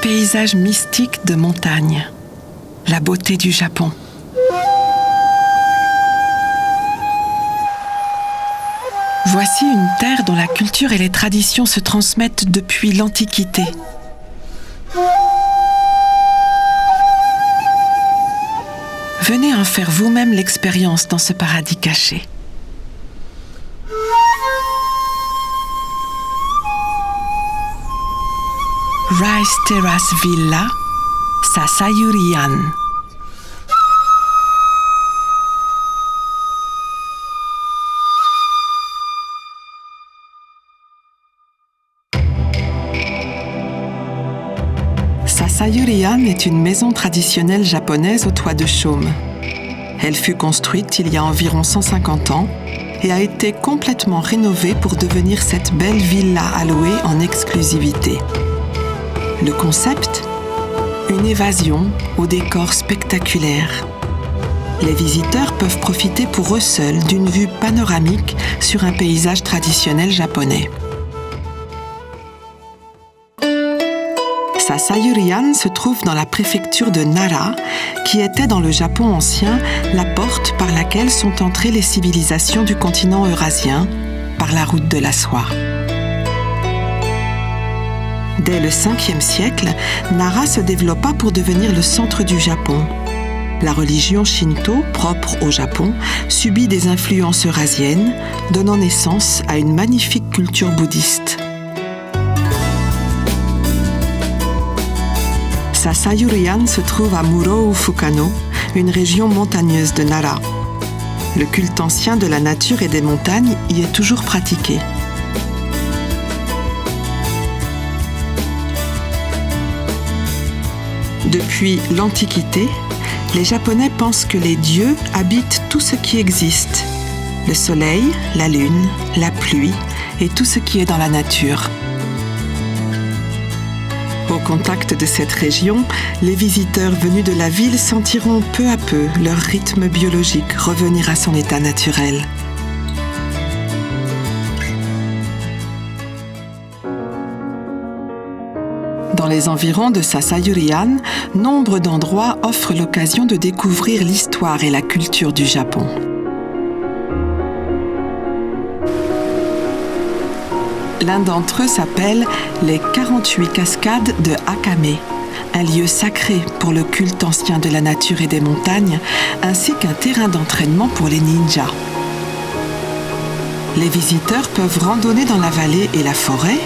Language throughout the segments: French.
paysage mystique de montagne, la beauté du Japon. Voici une terre dont la culture et les traditions se transmettent depuis l'Antiquité. Venez en faire vous-même l'expérience dans ce paradis caché. Rice Terrace Villa, Sasayurian. Sasayurian est une maison traditionnelle japonaise au toit de chaume. Elle fut construite il y a environ 150 ans et a été complètement rénovée pour devenir cette belle villa à louer en exclusivité. Le concept ? Une évasion au décor spectaculaire. Les visiteurs peuvent profiter pour eux seuls d'une vue panoramique sur un paysage traditionnel japonais. Sasayurian se trouve dans la préfecture de Nara, qui était dans le Japon ancien la porte par laquelle sont entrées les civilisations du continent eurasien, par la route de la soie. Dès le 5e siècle, Nara se développa pour devenir le centre du Japon. La religion shinto, propre au Japon, subit des influences eurasiennes, donnant naissance à une magnifique culture bouddhiste. Sasayurian se trouve à Murō-Fukano, une région montagneuse de Nara. Le culte ancien de la nature et des montagnes y est toujours pratiqué. Depuis l'Antiquité, les Japonais pensent que les dieux habitent tout ce qui existe, le soleil, la lune, la pluie et tout ce qui est dans la nature. Au contact de cette région, les visiteurs venus de la ville sentiront peu à peu leur rythme biologique revenir à son état naturel. Dans les environs de Sasayurian, nombre d'endroits offrent l'occasion de découvrir l'histoire et la culture du Japon. L'un d'entre eux s'appelle les 48 cascades de Akame, un lieu sacré pour le culte ancien de la nature et des montagnes, ainsi qu'un terrain d'entraînement pour les ninjas. Les visiteurs peuvent randonner dans la vallée et la forêt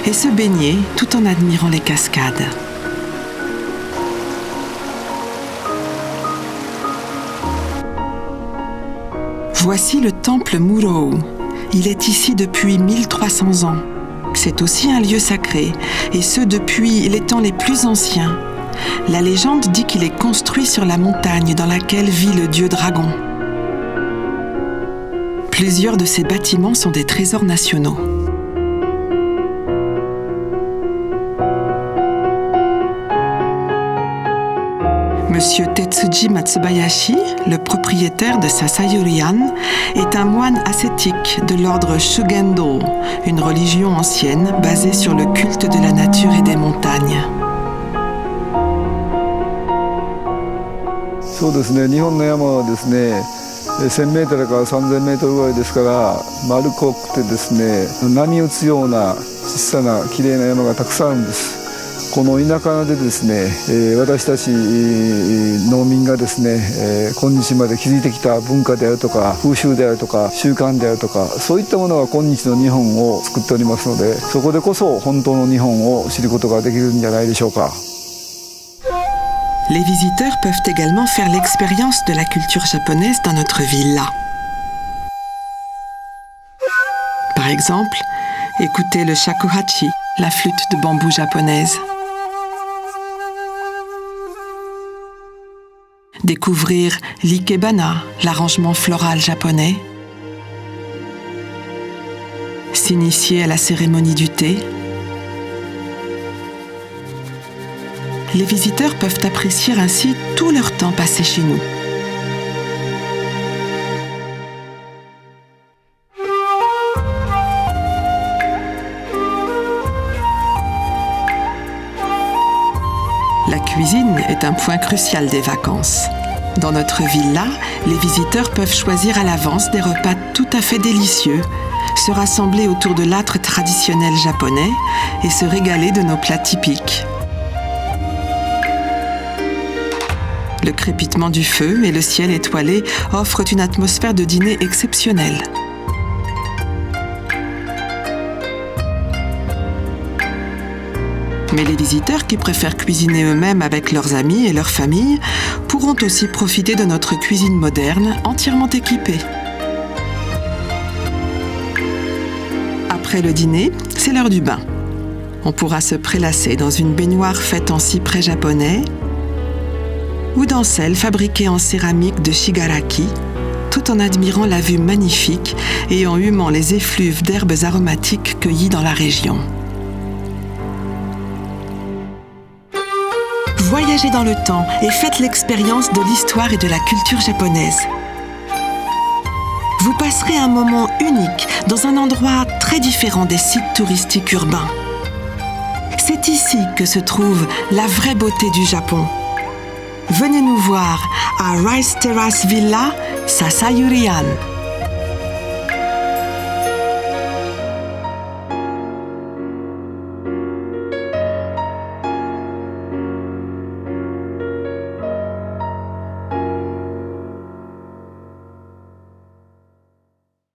et se baigner tout en admirant les cascades. Voici le temple Murō. Il est ici depuis 1300 ans. C'est aussi un lieu sacré, et ce depuis les temps les plus anciens. La légende dit qu'il est construit sur la montagne dans laquelle vit le dieu dragon. Plusieurs de ces bâtiments sont des trésors nationaux. Monsieur Tetsuji Matsubayashi, le propriétaire de Sasayurian, est un moine ascétique de l'ordre Shugendo, une religion ancienne basée sur le culte de la nature et des montagnes. そうですね、日本の山はですね、1000メートルから3000メートルぐらいですから、丸っこくてですね、波打つような小さな綺麗な山がたくさんあるんです。この田舎でですね、私たち農民がですね、今日まで築いてきた文化であるとか風習であるとか習慣であるとか、そういったものが今日の日本を作っておりますので、そこでこそ本当の日本を知ることができるんじゃないでしょうか。 Les visiteurs peuvent également faire l'expérience de la culture japonaise dans notre villa. Par exemple, écoutez le shakuhachi, la flûte de bambou japonaise. Découvrir l'ikebana, l'arrangement floral japonais. S'initier à la cérémonie du thé. Les visiteurs peuvent apprécier ainsi tout leur temps passé chez nous. cuisine est un point crucial des vacances. Dans notre villa, les visiteurs peuvent choisir à l'avance des repas tout à fait délicieux, se rassembler autour de l'âtre traditionnel japonais et se régaler de nos plats typiques. Le crépitement du feu et le ciel étoilé offrent une atmosphère de dîner exceptionnelle. Mais les visiteurs qui préfèrent cuisiner eux-mêmes avec leurs amis et leurs familles pourront aussi profiter de notre cuisine moderne entièrement équipée. Après le dîner, c'est l'heure du bain. On pourra se prélasser dans une baignoire faite en cyprès japonais ou dans celle fabriquée en céramique de Shigaraki, tout en admirant la vue magnifique et en humant les effluves d'herbes aromatiques cueillies dans la région. Voyagez dans le temps et faites l'expérience de l'histoire et de la culture japonaise. Vous passerez un moment unique dans un endroit très différent des sites touristiques urbains. C'est ici que se trouve la vraie beauté du Japon. Venez nous voir à Rice Terrace Villa, Sasayurian.